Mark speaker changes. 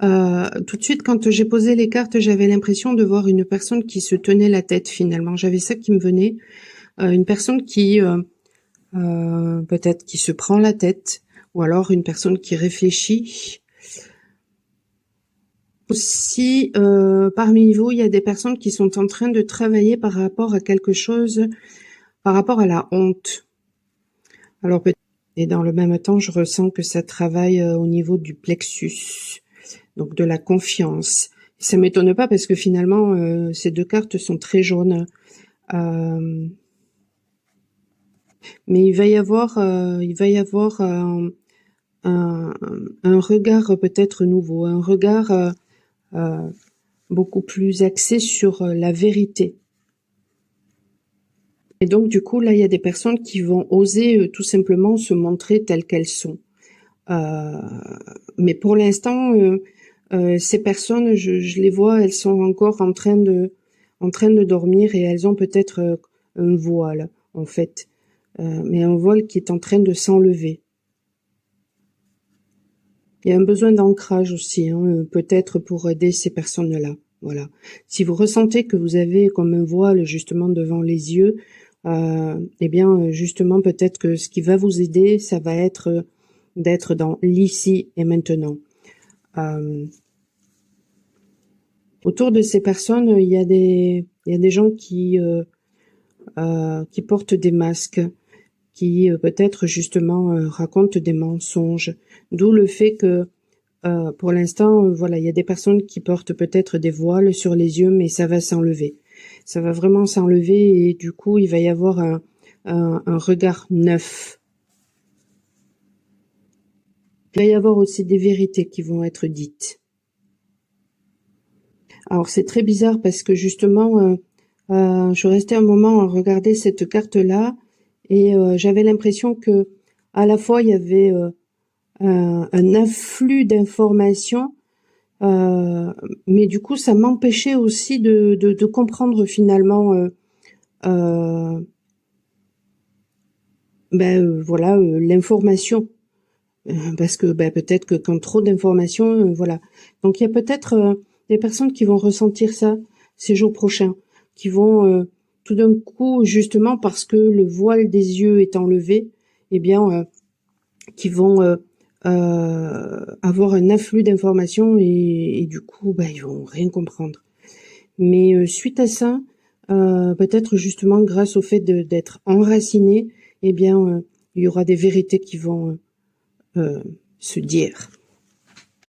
Speaker 1: Tout de suite, quand j'ai posé les cartes, j'avais l'impression de voir une personne qui se tenait la tête finalement. J'avais ça qui me venait. Une personne qui, peut-être qui se prend la tête, ou alors une personne qui réfléchit. Aussi, parmi vous, il y a des personnes qui sont en train de travailler par rapport à quelque chose, par rapport à la honte. Alors peut-être, et dans le même temps, je ressens que ça travaille au niveau du plexus, donc de la confiance. Ça m'étonne pas parce que finalement, ces deux cartes sont très jaunes. Mais il va y avoir, un, un regard peut-être nouveau, un regard beaucoup plus axé sur la vérité. Et donc du coup, là, il y a des personnes qui vont oser tout simplement se montrer telles qu'elles sont. Mais pour l'instant, ces personnes, je les vois, elles sont encore en train de dormir et elles ont peut-être un voile, en fait. Mais un voile qui est en train de s'enlever. Il y a un besoin d'ancrage aussi, hein, peut-être pour aider ces personnes-là. Voilà. Si vous ressentez que vous avez comme un voile justement devant les yeux, eh bien justement peut-être que ce qui va vous aider, ça va être d'être dans l'ici et maintenant. Autour de ces personnes, il y a des gens qui portent des masques, qui peut-être justement racontent des mensonges. D'où le fait que pour l'instant, voilà, il y a des personnes qui portent peut-être des voiles sur les yeux, mais ça va s'enlever. Ça va vraiment s'enlever et du coup, il va y avoir un regard neuf. Il va y avoir aussi des vérités qui vont être dites. Alors c'est très bizarre parce que justement, je restais un moment à regarder cette carte-là et j'avais l'impression que à la fois il y avait un afflux d'informations, mais du coup ça m'empêchait aussi de comprendre finalement voilà l'information. Parce que peut-être que quand trop d'informations, voilà. Donc il y a peut-être des personnes qui vont ressentir ça ces jours prochains, qui vont tout d'un coup, justement parce que le voile des yeux est enlevé, eh bien, qui vont avoir un afflux d'informations et du coup, ils vont rien comprendre. Mais suite à ça, peut-être justement grâce au fait d'être enraciné, eh bien, il y aura des vérités qui vont se dire.